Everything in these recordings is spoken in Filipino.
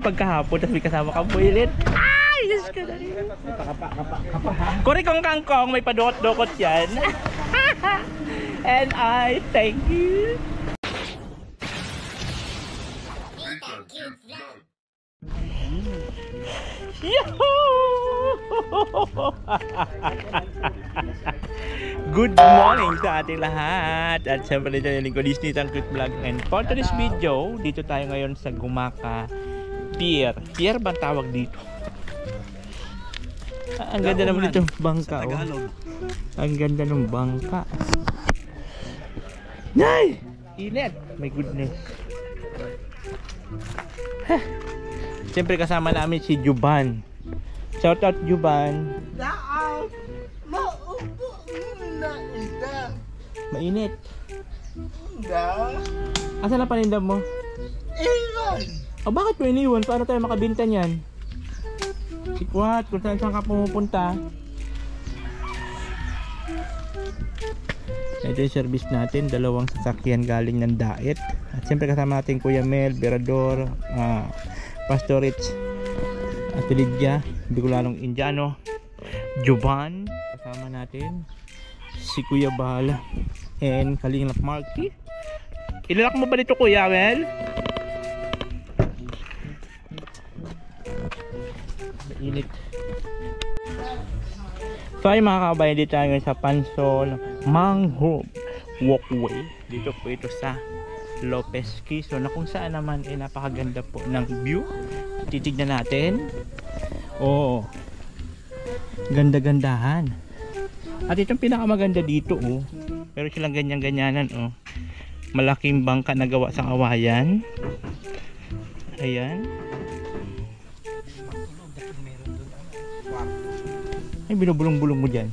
Pagkahapon, tapos may kasama kang builit. Ay, yes ka na rin. Kuri kong kangkong, may padukot-dukot yan. And I thank you. Good morning sa ating lahat. At syempre dito yung lingkod Disney Tangkut Vlog. And for today's video, dito tayo ngayon sa Gumaka Pier. Pier ba tawag dito? Ang ganda naman itong bangka. Oh. Ang ganda ng bangka. Nay! Init! My goodness. Siyempre kasama namin si Juban. Shout out Juban. Mainit. Asan na paninda mo? Iwan. Oh, bakit mo iniwan? Paano tayo makabinta niyan? Sikwat, kung saan ka pumupunta. Ito yung service natin, dalawang sasakyan galing ng Daet. At siyempre kasama natin Kuya Mel, Berador, Pastor Rich, at Lydia, Bicolanong Indiano, Juban, kasama natin si Kuya Bahala, and Kalingap Marky. Ilalak mo ba dito Kuya Mel? Init. So ay mga kabayan, dito tayo sa Pansol Mangrove Walkway. Dito po ito sa Lopez Quezon, na kung saan naman ay napakaganda po ng view. Titignan natin. Oh, ganda-gandahan. At itong pinakamaganda dito, oh, pero silang ganyan-ganyanan, oh. Malaking bangka na gawa sa kawayan. Ayan. Ay, binubulong-bulong mo dyan.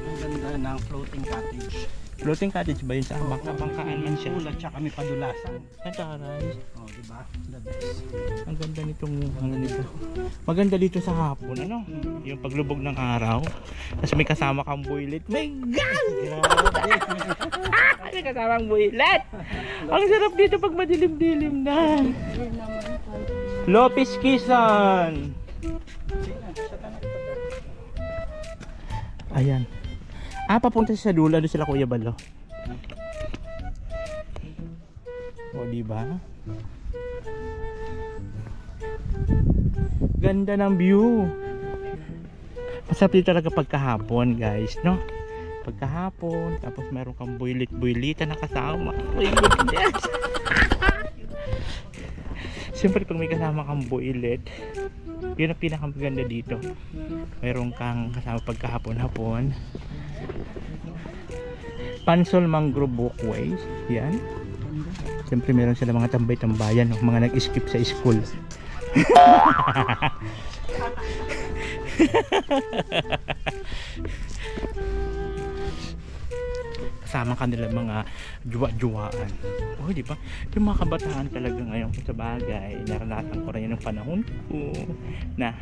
Ang ganda ng floating cottage. Floating cottage ba yun sa bangkaan man siya? Ulat siya kami padulasan. Ang taray. Oh, diba? The best. Ang ganda nitong ano nito. Maganda dito sa hapon, ano? Yung paglubog ng araw. Tapos may kasama kang builit. May gas! May kasama kang builit! Ang sarap dito pag madilim-dilim na. Lopez Quezon! Ayan. Papunta sa dulo, doon sila Kuya Balo. O, diba? Ganda ng view. Masarap dito talaga pagkahapon, guys, no? Pagkahapon, tapos meron kang builit-builita na kasama. Uy, goodness! Siyempre kung may kasama kang builit, yun ang pinakamaganda dito. Meron kang kasama pagkahapon-hapon. Pansol Mangrove Walkway. Yan. Siyempre meron sila mga tambay-tambayan, no? Mga nag-skip sa school. Kasama kanila mga juwa-juwaan. Oh, di ba? Yung mga kabataan talaga ngayon sa bagay, naranasan ko rin yung panahon ko na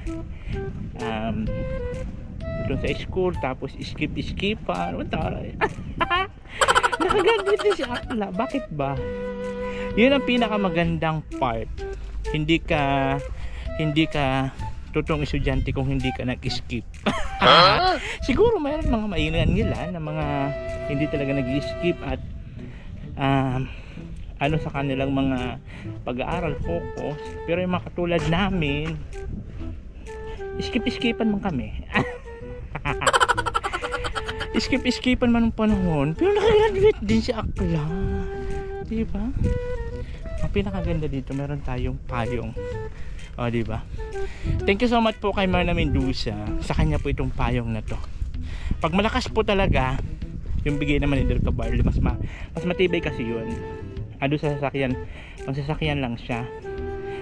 doon sa school, tapos skip-skipan. Nakaganda din si Akla. Bakit ba? Yun ang pinakamagandang part. Hindi ka totoong estudyante kung hindi ka nag-skip. Siguro mayroon mga maingan nila na mga hindi talaga nag-skip at ano sa kanilang mga pag-aaral, focus. Pero yung mga katulad namin, skip-skipan man kami. Skip-skipan man ng panahon, pero nakagraduate din si Akla. Diba? Ang pinakaganda dito, meron tayong payong. O, diba? Thank you so much po kay Marna Mendoza. Sa kanya po itong payong na to. Pag malakas po talaga, yung bigay naman ni Dirka Barley, mas matibay kasi yun. Ado sa sasakyan, pang sasakyan lang siya.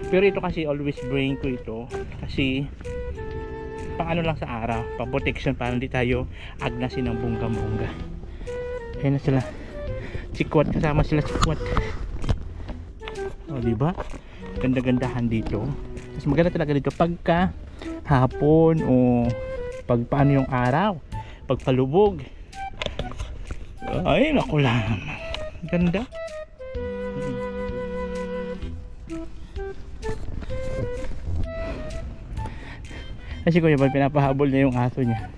Pero ito kasi always bring ko ito kasi pang ano lang sa araw, pang protection, para hindi tayo agnasin ng bongga-bongga. Ayun na sila, Sikwat, kasama sila Sikwat. O, diba? Ganda-gandahan dito. Mas maganda talaga dito pagka hapon o pag paano yung araw, pagpalubog. Ay, naku lang. Ganda. Kasi Kuya Bal, pinapahabol niya yung aso niya.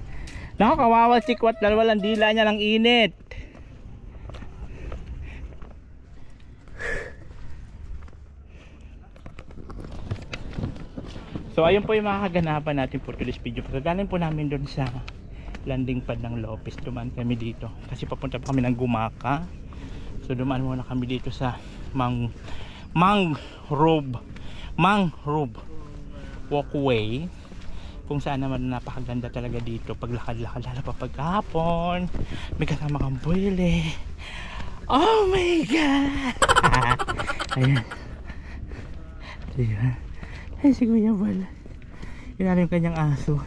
Nakakawawa si Kwat, dalawa lang dila niya ng init. So ayun po yung mga kaganapan natin for today's video. Pagkagaling po namin doon sa landing pad ng Lopez, dumaan kami dito kasi papunta pa kami ng Gumaka. So dumaan muna kami dito sa mangrove walkway, kung saan naman napakaganda talaga dito paglakad-lakad, lalo pa pagkahapon may kasama kang buwile. Oh my god. Ayan, diba? Ay, si Kuya Bal, inano yung kanyang aso.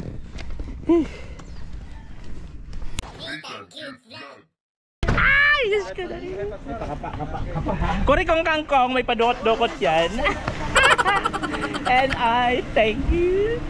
Ay, Diyos ka na rin. Kuri kong kangkong, may padukot-dukot yan. And I thank you.